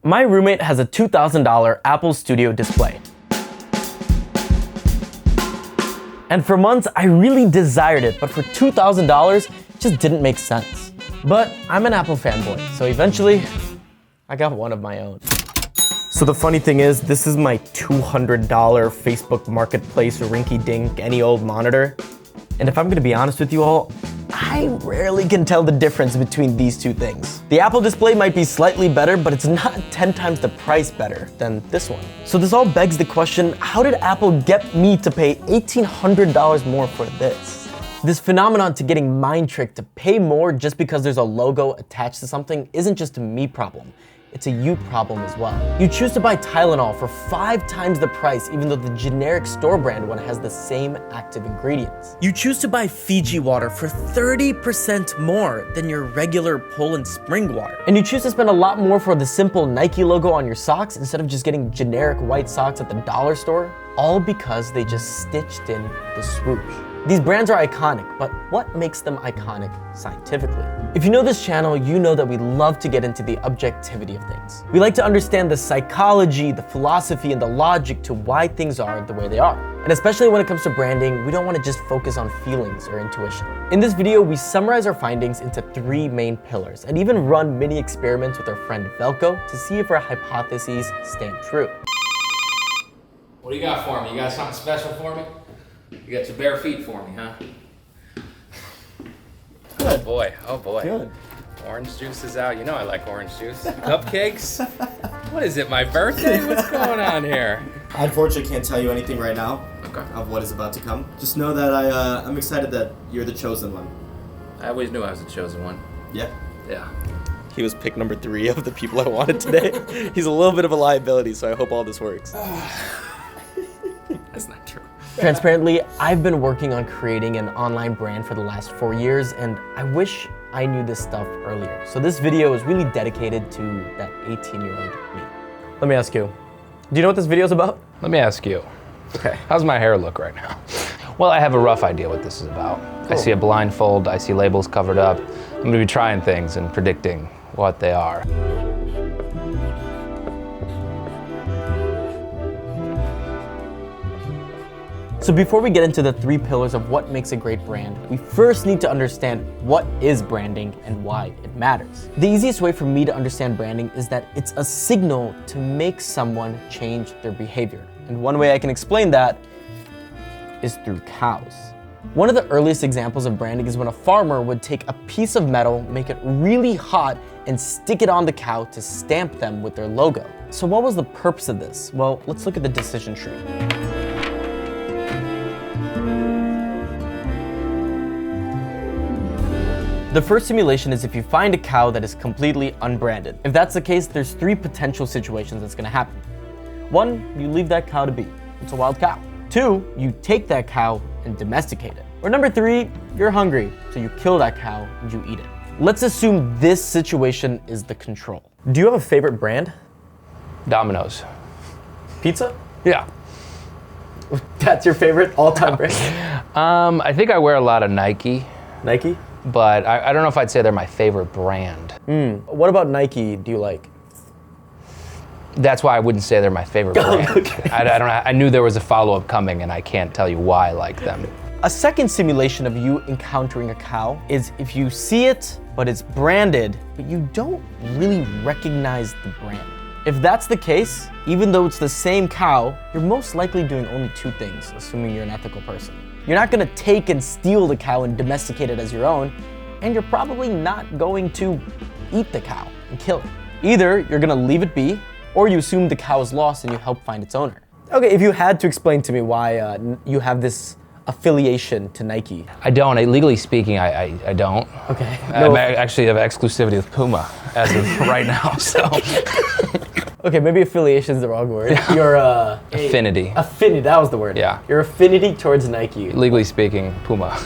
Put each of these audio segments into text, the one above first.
My roommate has a $2,000 Apple Studio display. And for months, I really desired it, but for $2,000, it just didn't make sense. But I'm an Apple fanboy, so eventually, I got one of my own. So the funny thing is, this is my $200 Facebook Marketplace rinky-dink any old monitor. And if I'm gonna be honest with you all, I rarely can tell the difference between these two things. The Apple display might be slightly better, but it's not 10 times the price better than this one. So this all begs the question, how did Apple get me to pay $1,800 more for this? This phenomenon to getting mind-tricked to pay more just because there's a logo attached to something isn't just a me problem. It's a you problem as well. You choose to buy Tylenol for 5 times the price even though the generic store brand one has the same active ingredients. You choose to buy Fiji water for 30% more than your regular Poland spring water. And you choose to spend a lot more for the simple Nike logo on your socks instead of just getting generic white socks at the dollar store, all because they just stitched in the swoosh. These brands are iconic, but what makes them iconic scientifically? If you know this channel, you know that we love to get into the objectivity of things. We like to understand the psychology, the philosophy, and the logic to why things are the way they are. And especially when it comes to branding, we don't want to just focus on feelings or intuition. In this video, we summarize our findings into 3 main pillars and even run mini experiments with our friend Velko to see if our hypotheses stand true. What do you got for me? You got something special for me? You got your bare feet for me, huh? Good. Oh boy. Good. Orange juice is out. You know I like orange juice. Cupcakes? What is it, my birthday? What's going on here? I unfortunately can't tell you anything right now Okay. of what is about to come. Just know that I'm excited that you're the chosen one. I always knew I was the chosen one. Yeah. Yeah. He was pick number 3 of the people I wanted today. He's a little bit of a liability, so I hope all this works. That's not true. Transparently, I've been working on creating an online brand for the last 4 years, and I wish I knew this stuff earlier. So this video is really dedicated to that 18-year-old me. Let me ask you, do you know what this video is about? Let me ask you, Okay. how's my hair look right now? Well, I have a rough idea what this is about. I Cool. see a blindfold, I see labels covered up. I'm gonna be trying things and predicting what they are. So before we get into the 3 pillars of what makes a great brand, we first need to understand what is branding and why it matters. The easiest way for me to understand branding is that it's a signal to make someone change their behavior. And one way I can explain that is through cows. One of the earliest examples of branding is when a farmer would take a piece of metal, make it really hot, and stick it on the cow to stamp them with their logo. So what was the purpose of this? Well, let's look at the decision tree. The first simulation is if you find a cow that is completely unbranded. If that's the case, there's 3 potential situations that's gonna happen. 1, you leave that cow to be. It's a wild cow. 2, you take that cow and domesticate it. Or number 3, you're hungry, so you kill that cow and you eat it. Let's assume this situation is the control. Do you have a favorite brand? Domino's. Pizza? Yeah. That's your favorite all-time brand? I think I wear a lot of Nike, Nike? but I don't know if I'd say they're my favorite brand. What about Nike do you like? That's why I wouldn't say they're my favorite brand. Okay. I knew there was a follow-up coming and I can't tell you why I like them. A second simulation of you encountering a cow is if you see it, but it's branded, but you don't really recognize the brand. If that's the case, even though it's the same cow, you're most likely doing only 2 things, assuming you're an ethical person. You're not gonna take and steal the cow and domesticate it as your own, and you're probably not going to eat the cow and kill it. Either you're gonna leave it be, or you assume the cow is lost and you help find its owner. Okay, if you had to explain to me why you have this affiliation to Nike. I don't. Legally speaking, I don't. Okay. I actually have exclusivity with Puma as of right now, so. Okay, maybe affiliation is the wrong word. Your Affinity. Affinity, that was the word. Yeah. Your affinity towards Nike. Legally speaking, Puma.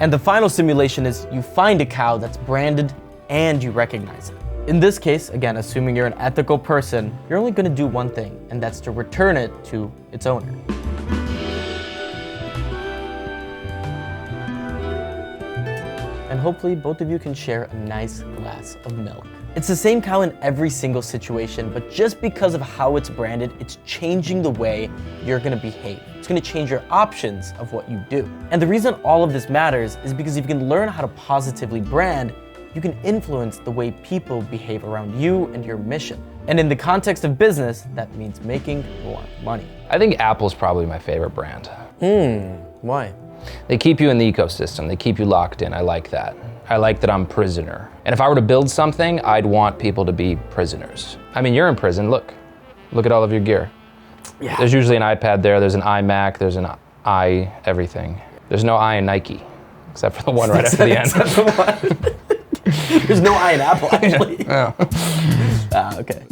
And the final simulation is you find a cow that's branded and you recognize it. In this case, again, assuming you're an ethical person, you're only gonna do one thing, and that's to return it to its owner. And hopefully both of you can share a nice glass of milk. It's the same cow in every single situation, but just because of how it's branded, it's changing the way you're gonna behave. It's gonna change your options of what you do. And the reason all of this matters is because if you can learn how to positively brand, you can influence the way people behave around you and your mission. And in the context of business, that means making more money. I think Apple's probably my favorite brand. Why? They keep you in the ecosystem. They keep you locked in. I like that. I like that I'm prisoner. And if I were to build something, I'd want people to be prisoners. I mean, you're in prison. Look at all of your gear. Yeah. There's usually an iPad there. There's an iMac. There's an everything. There's no I in Nike, except for the one right after the end. Except for one. There's no I in Apple, actually. Okay.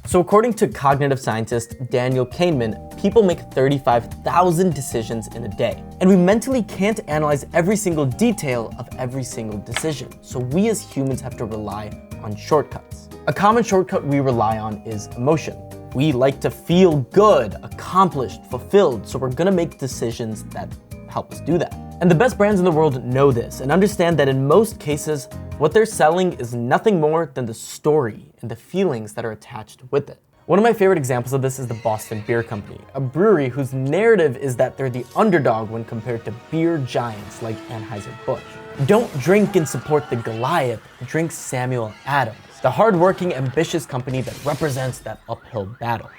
So according to cognitive scientist Daniel Kahneman, people make 35,000 decisions in a day. And we mentally can't analyze every single detail of every single decision. So we as humans have to rely on shortcuts. A common shortcut we rely on is emotion. We like to feel good, accomplished, fulfilled, so we're gonna make decisions that help us do that. And the best brands in the world know this and understand that in most cases, what they're selling is nothing more than the story and the feelings that are attached with it. One of my favorite examples of this is the Boston Beer Company, a brewery whose narrative is that they're the underdog when compared to beer giants like Anheuser-Busch. Don't drink and support the Goliath, drink Samuel Adams, the hardworking, ambitious company that represents that uphill battle.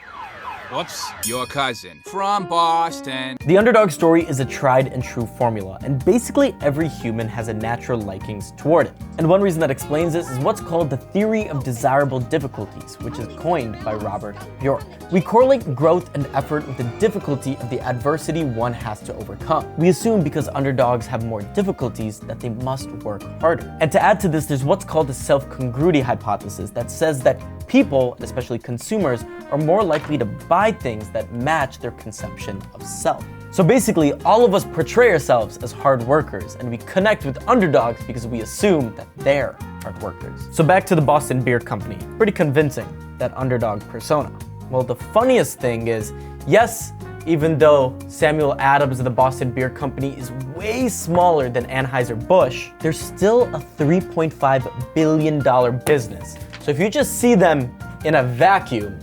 Whoops, your cousin from Boston. The underdog story is a tried and true formula, and basically every human has a natural likings toward it. And one reason that explains this is what's called the theory of desirable difficulties, which is coined by Robert Bjork. We correlate growth and effort with the difficulty of the adversity one has to overcome. We assume because underdogs have more difficulties that they must work harder. And to add to this, there's what's called the self-congruity hypothesis that says that people, and especially consumers, are more likely to buy things that match their conception of self. So basically, all of us portray ourselves as hard workers, and we connect with underdogs because we assume that they're hard workers. So back to the Boston Beer Company. Pretty convincing, that underdog persona. Well, the funniest thing is, yes, even though Samuel Adams of the Boston Beer Company is way smaller than Anheuser-Busch, they're still a $3.5 billion business. So if you just see them in a vacuum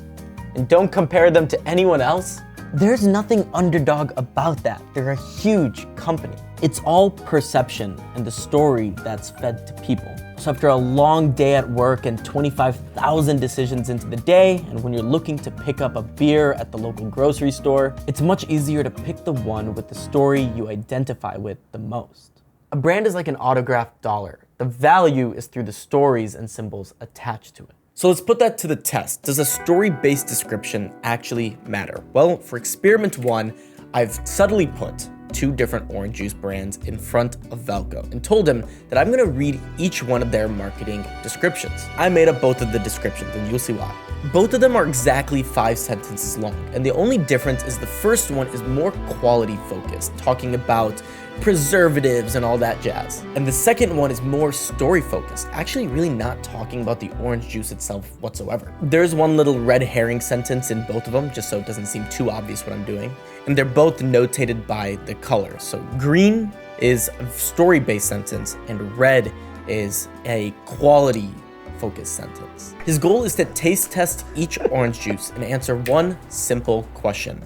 and don't compare them to anyone else, there's nothing underdog about that. They're a huge company. It's all perception and the story that's fed to people. So after a long day at work and 25,000 decisions into the day, and when you're looking to pick up a beer at the local grocery store, it's much easier to pick the one with the story you identify with the most. A brand is like an autographed dollar. The value is through the stories and symbols attached to it. So let's put that to the test. Does a story-based description actually matter? Well, for experiment one, I've subtly put 2 different orange juice brands in front of Velko and told him that I'm gonna read each one of their marketing descriptions. I made up both of the descriptions and you'll see why. Both of them are exactly 5 sentences long, and the only difference is the first one is more quality focused, talking about preservatives and all that jazz. And the second one is more story focused, actually really not talking about the orange juice itself whatsoever. There's one little red herring sentence in both of them, just so it doesn't seem too obvious what I'm doing. And they're both notated by the color. So green is a story-based sentence and red is a quality focused sentence. His goal is to taste test each orange juice and answer one simple question: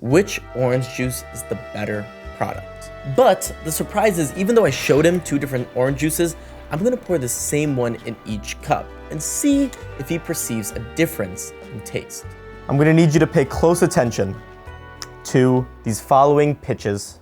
which orange juice is the better product? But the surprise is, even though I showed him 2 different orange juices, I'm gonna pour the same one in each cup and see if he perceives a difference in taste. I'm gonna need you to pay close attention to these following pitches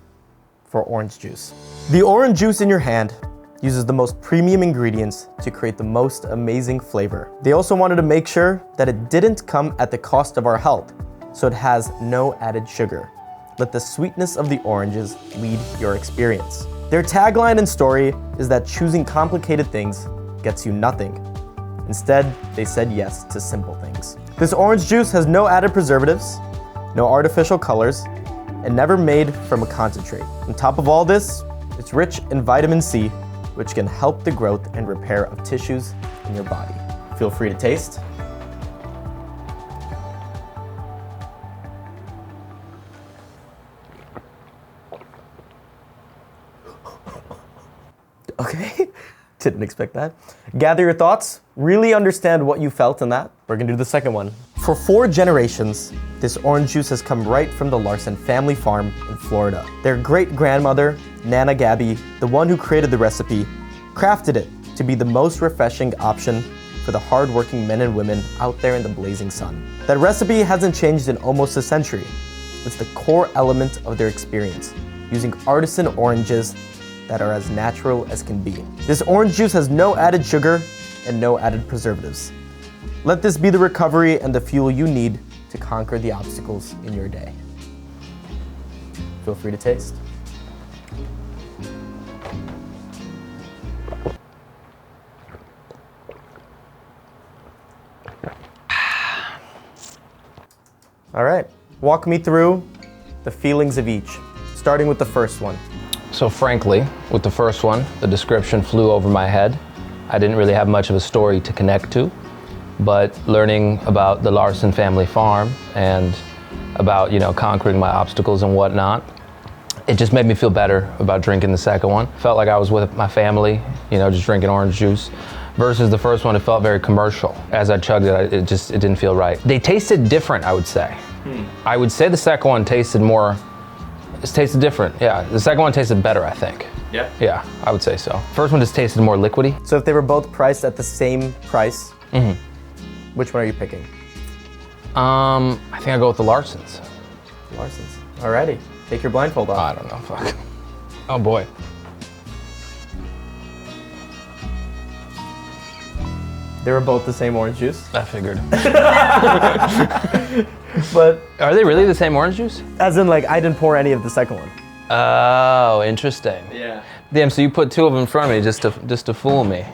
for orange juice. The orange juice in your hand uses the most premium ingredients to create the most amazing flavor. They also wanted to make sure that it didn't come at the cost of our health, so it has no added sugar. Let the sweetness of the oranges lead your experience. Their tagline and story is that choosing complicated things gets you nothing. Instead, they said yes to simple things. This orange juice has no added preservatives, no artificial colors, and never made from a concentrate. On top of all this, it's rich in vitamin C, which can help the growth and repair of tissues in your body. Feel free to taste. Okay, Didn't expect that. Gather your thoughts, really understand what you felt in that. We're gonna do the second one. For 4 generations, this orange juice has come right from the Larson family farm in Florida. Their great-grandmother, Nana Gabby, the one who created the recipe, crafted it to be the most refreshing option for the hard-working men and women out there in the blazing sun. That recipe hasn't changed in almost a century. It's the core element of their experience, using artisan oranges that are as natural as can be. This orange juice has no added sugar and no added preservatives. Let this be the recovery and the fuel you need to conquer the obstacles in your day. Feel free to taste. All right, walk me through the feelings of each, starting with the first one. So frankly, with the first one, the description flew over my head. I didn't really have much of a story to connect to, but learning about the Larson family farm and about, conquering my obstacles and whatnot, it just made me feel better about drinking the second one. Felt like I was with my family, just drinking orange juice. Versus the first one, it felt very commercial. As I chugged it, it didn't feel right. They tasted different, I would say. I would say the second one tasted different. Yeah, the second one tasted better, I think. Yeah? Yeah, I would say so. First one just tasted more liquidy. So if they were both priced at the same price, which one are you picking? I think I'll go with the Larsons. Larson's. Alrighty, take your blindfold off. I don't know, fuck. Oh boy. They were both the same orange juice. I figured. But Are they really the same orange juice? as in, I didn't pour any of the second one. Oh, interesting. Yeah. Damn, so you put 2 of them in front of me just to fool me.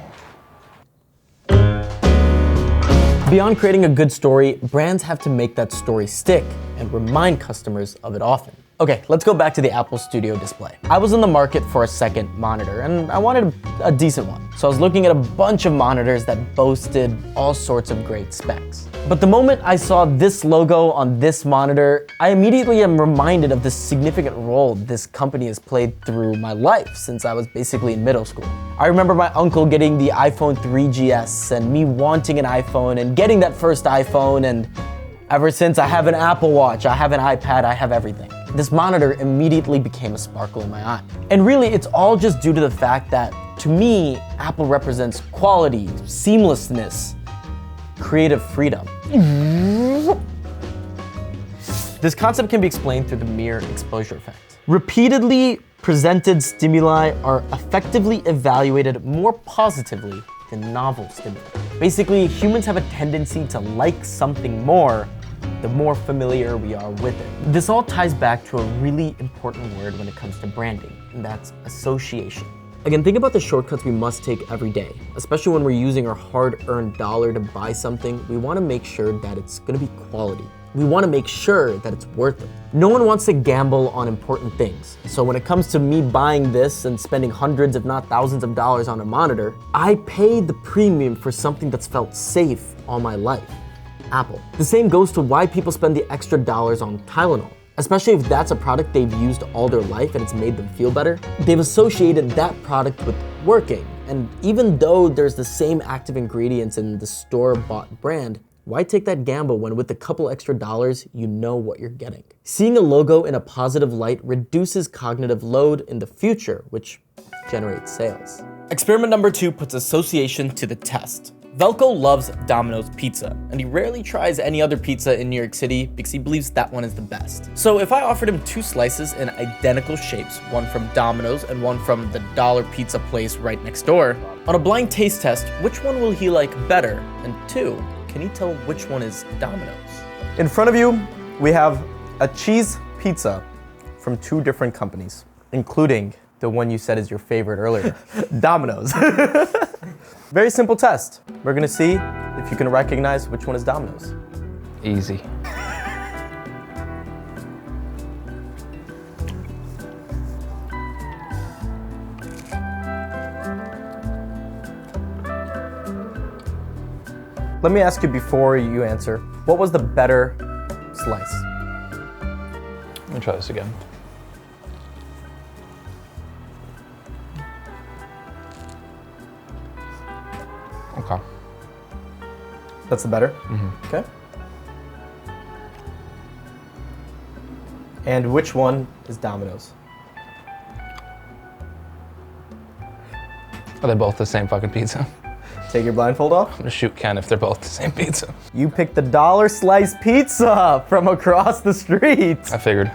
Beyond creating a good story, brands have to make that story stick and remind customers of it often. Okay, let's go back to the Apple Studio display. I was in the market for a second monitor, and I wanted a decent one. So I was looking at a bunch of monitors that boasted all sorts of great specs. But the moment I saw this logo on this monitor, I immediately am reminded of the significant role this company has played through my life since I was basically in middle school. I remember my uncle getting the iPhone 3GS and me wanting an iPhone and getting that first iPhone, and ever since I have an Apple Watch, I have an iPad, I have everything. This monitor immediately became a sparkle in my eye. And really, it's all just due to the fact that, to me, Apple represents quality, seamlessness, creative freedom. This concept can be explained through the mere exposure effect. Repeatedly presented stimuli are effectively evaluated more positively than novel stimuli. Basically, humans have a tendency to like something more the more familiar we are with it. This all ties back to a really important word when it comes to branding, and that's association. Again, think about the shortcuts we must take every day, especially when we're using our hard-earned dollar to buy something. We want to make sure that it's going to be quality. We want to make sure that it's worth it. No one wants to gamble on important things. So when it comes to me buying this and spending hundreds, if not thousands of dollars on a monitor, I paid the premium for something that's felt safe all my life. Apple. The same goes to why people spend the extra dollars on Tylenol. Especially if that's a product they've used all their life and it's made them feel better. They've associated that product with working. And even though there's the same active ingredients in the store-bought brand, why take that gamble when with a couple extra dollars, you know what you're getting? Seeing a logo in a positive light reduces cognitive load in the future, which generates sales. Experiment number 2 puts association to the test. Velko loves Domino's pizza, and he rarely tries any other pizza in New York City because he believes that one is the best. So if I offered him 2 slices in identical shapes, one from Domino's and one from the dollar pizza place right next door, on a blind taste test, which one will he like better? And 2, can he tell which one is Domino's? In front of you, we have a cheese pizza from 2 different companies, including the one you said is your favorite earlier, Domino's. Very simple test. We're gonna see if you can recognize which one is Domino's. Easy. Let me ask you before you answer, what was the better slice? Let me try this again. Okay. That's the better? Okay. And which one is Domino's? Are they both the same fucking pizza? Take your blindfold off. I'm gonna shoot Ken if they're both the same pizza. You picked the dollar slice pizza from across the street. I figured.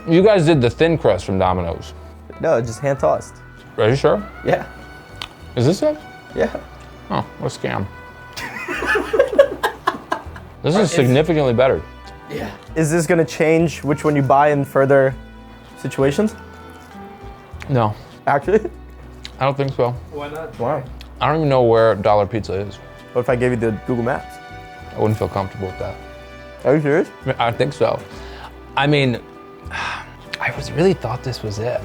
You guys did the thin crust from Domino's. No, just hand tossed. Are you sure? Yeah. Is this it? Yeah. Oh, what a scam. This is significantly better. Yeah. Is this gonna change which one you buy in further situations? No, Actually? I don't think so. Why not? Wow. I don't even know where Dollar Pizza is. What if I gave you the Google Maps? I wouldn't feel comfortable with that. Are you serious? I think so. I mean, I really thought this was it.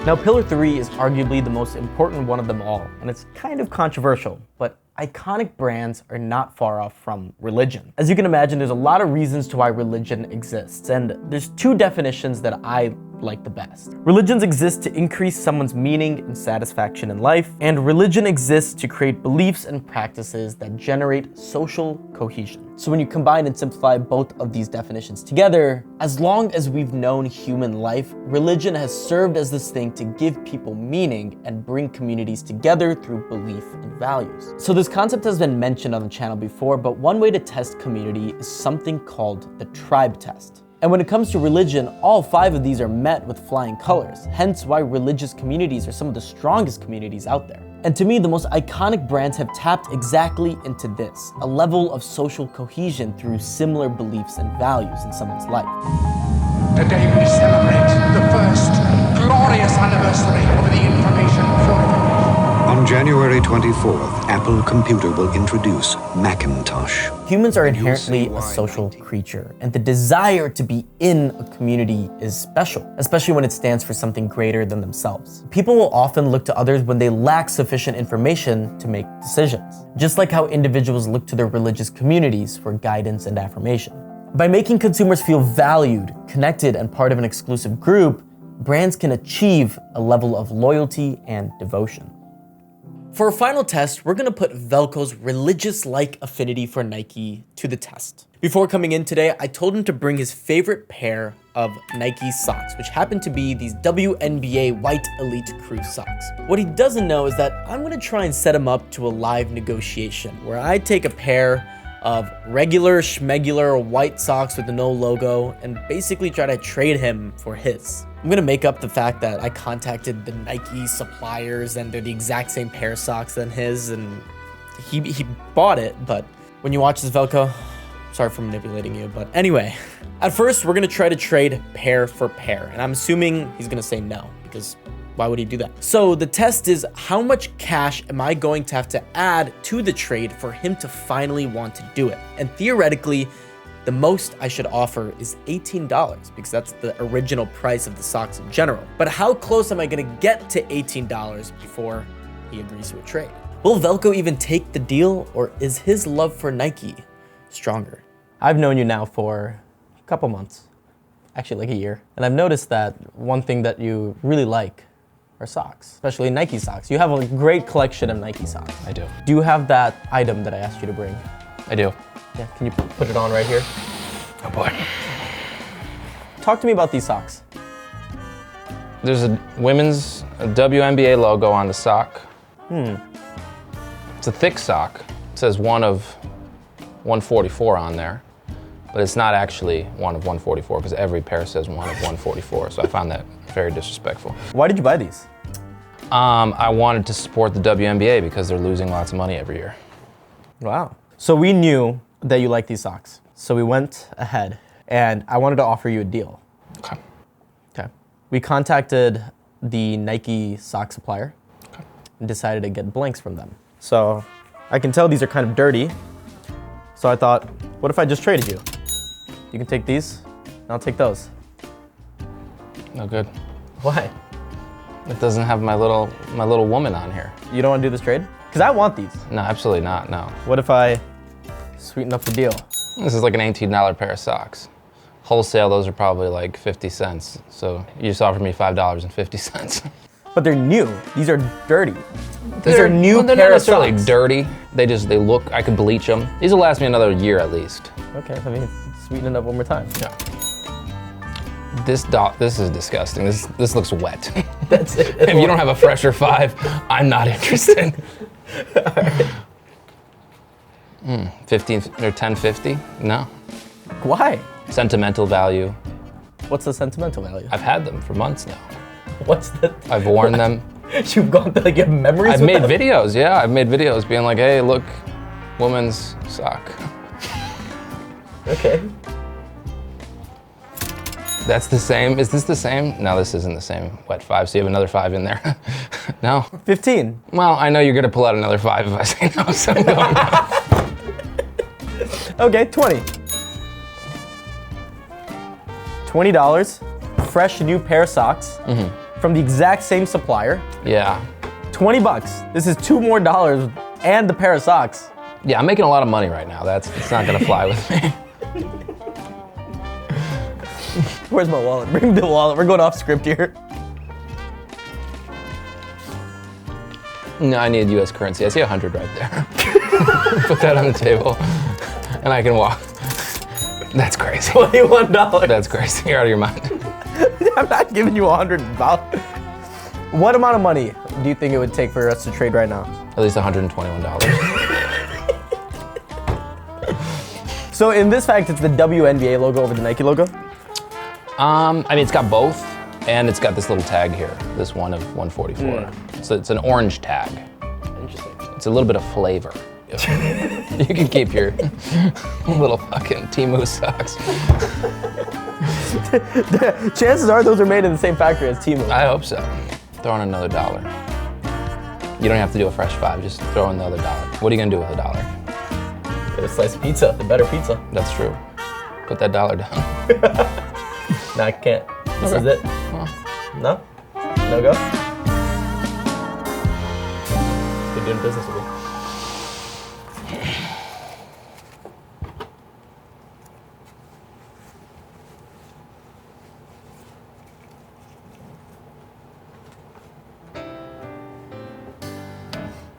Now, Pillar 3 is arguably the most important one of them all, and it's kind of controversial, but iconic brands are not far off from religion. As you can imagine, there's a lot of reasons to why religion exists, and there's two definitions that I like the best. Religions exist to increase someone's meaning and satisfaction in life, and religion exists to create beliefs and practices that generate social cohesion. So when you combine and simplify both of these definitions together, as long as we've known human life, religion has served as this thing to give people meaning and bring communities together through belief and values. So this concept has been mentioned on the channel before, but one way to test community is something called the tribe test. And when it comes to religion, all 5 of these are met with flying colors, hence why religious communities are some of the strongest communities out there. And to me, the most iconic brands have tapped exactly into this, a level of social cohesion through similar beliefs and values in someone's life. Today we celebrate the first glorious anniversary of the information flow. On January 24th, Apple Computer will introduce Macintosh. Humans are inherently a social creature, and the desire to be in a community is special, especially when it stands for something greater than themselves. People will often look to others when they lack sufficient information to make decisions, just like how individuals look to their religious communities for guidance and affirmation. By making consumers feel valued, connected, and part of an exclusive group, brands can achieve a level of loyalty and devotion. For our final test, we're gonna put Velko's religious-like affinity for Nike to the test. Before coming in today, I told him to bring his favorite pair of Nike socks, which happen to be these WNBA White Elite Crew socks. What he doesn't know is that I'm gonna try and set him up to a live negotiation where I take a pair of regular schmegular white socks with no logo and basically try to trade him for his. I'm gonna make up the fact that I contacted the Nike suppliers and they're the exact same pair of socks than his, and he bought it, but when you watch this, Velko, sorry for manipulating you, but anyway. At first, we're gonna try to trade pair for pair, and I'm assuming he's gonna say no, because why would he do that? So the test is, how much cash am I going to have to add to the trade for him to finally want to do it? And theoretically, the most I should offer is $18 because that's the original price of the socks in general. But how close am I gonna get to $18 before he agrees to a trade? Will Velko even take the deal, or is his love for Nike stronger? I've known you now for a couple months, actually like a year. And I've noticed that one thing that you really like are socks, especially Nike socks. You have a great collection of Nike socks. I do. Do you have that item that I asked you to bring? I do. Yeah, can you put it on right here? Oh boy. Talk to me about these socks. There's a women's WNBA logo on the sock. It's a thick sock. It says one of 144 on there, but it's not actually one of 144 because every pair says one of 144. So I found that very disrespectful. Why did you buy these? I wanted to support the WNBA because they're losing lots of money every year. Wow. So we knew that you like these socks. So we went ahead and I wanted to offer you a deal. Okay. Okay. We contacted the Nike sock supplier and decided to get blanks from them. So I can tell these are kind of dirty. So I thought, what if I just traded you? You can take these and I'll take those. No good. Why? It doesn't have my little woman on here. You don't want to do this trade? Because I want these. No, absolutely not, no. What if I sweeten up the deal? This is like an $18 pair of socks. Wholesale, those are probably like 50 cents. So you just offered me $5.50. But they're new. These are dirty. These are new they're pair not of necessarily socks. dirty. They look, I could bleach them. These will last me another year at least. Okay, I mean, sweeten it up one more time. Yeah. This is disgusting. This looks wet. That's it. If you don't have a fresher 5, I'm not interested. 15 or 10.50? No. Why? Sentimental value. What's the sentimental value? I've had them for months now. What's the? I've worn them. You've gone to like, you have memories. I've with made them? videos. Yeah, I've made videos being like, hey, look, woman's sock. Okay. That's the same. Is this the same? No, this isn't the same. Wet 5. So you have another 5 in there. No. 15. Well, I know you're gonna pull out another 5 if I say no. So I'm going no. Okay, 20. $20. Fresh new pair of socks from the exact same supplier. Yeah. $20. This is $2 more and the pair of socks. Yeah, I'm making a lot of money right now. It's not gonna fly with me. Where's my wallet? Bring the wallet. We're going off script here. No, I need US currency. I see 100 right there. Put that on the table, and I can walk. That's crazy. $21. That's crazy. You're out of your mind. I'm not giving you $100. What amount of money do you think it would take for us to trade right now? At least $121. So in this fact, it's the WNBA logo over the Nike logo? I mean, it's got both, and it's got this little tag here, this one of 144. So it's an orange tag. Interesting. It's a little bit of flavor. You can keep your little fucking Temu socks. Chances are those are made in the same factory as Temu. I hope so. Throw in another $1. You don't have to do a fresh 5, just throw in the other $1. What are you gonna do with $1? Get a slice of pizza, the better pizza. That's true. Put that $1 down. No, I can't. This is it. Well, No? No go? Good doing business with me.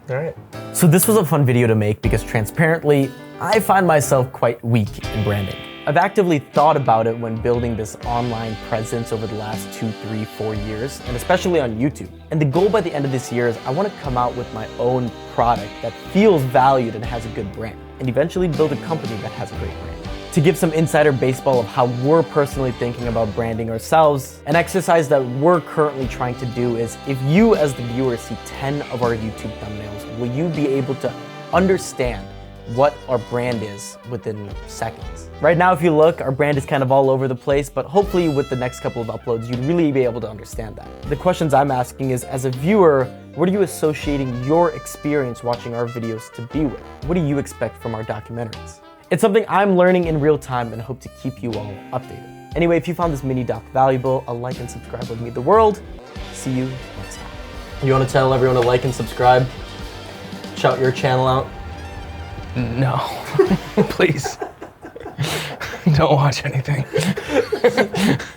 All right. So this was a fun video to make because transparently, I find myself quite weak in branding. I've actively thought about it when building this online presence over the last 2, 3, 4 years, and especially on YouTube. And the goal by the end of this year is I want to come out with my own product that feels valued and has a good brand, and eventually build a company that has a great brand. To give some insider baseball of how we're personally thinking about branding ourselves, an exercise that we're currently trying to do is, if you as the viewer see 10 of our YouTube thumbnails, will you be able to understand what our brand is within seconds? Right now, if you look, our brand is kind of all over the place, but hopefully with the next couple of uploads, you'd really be able to understand that. The questions I'm asking is, as a viewer, what are you associating your experience watching our videos to be with? What do you expect from our documentaries? It's something I'm learning in real time and hope to keep you all updated. Anyway, if you found this mini doc valuable, a like and subscribe would mean the world. See you next time. You want to tell everyone to like and subscribe? Shout your channel out? no. Please. Don't watch anything.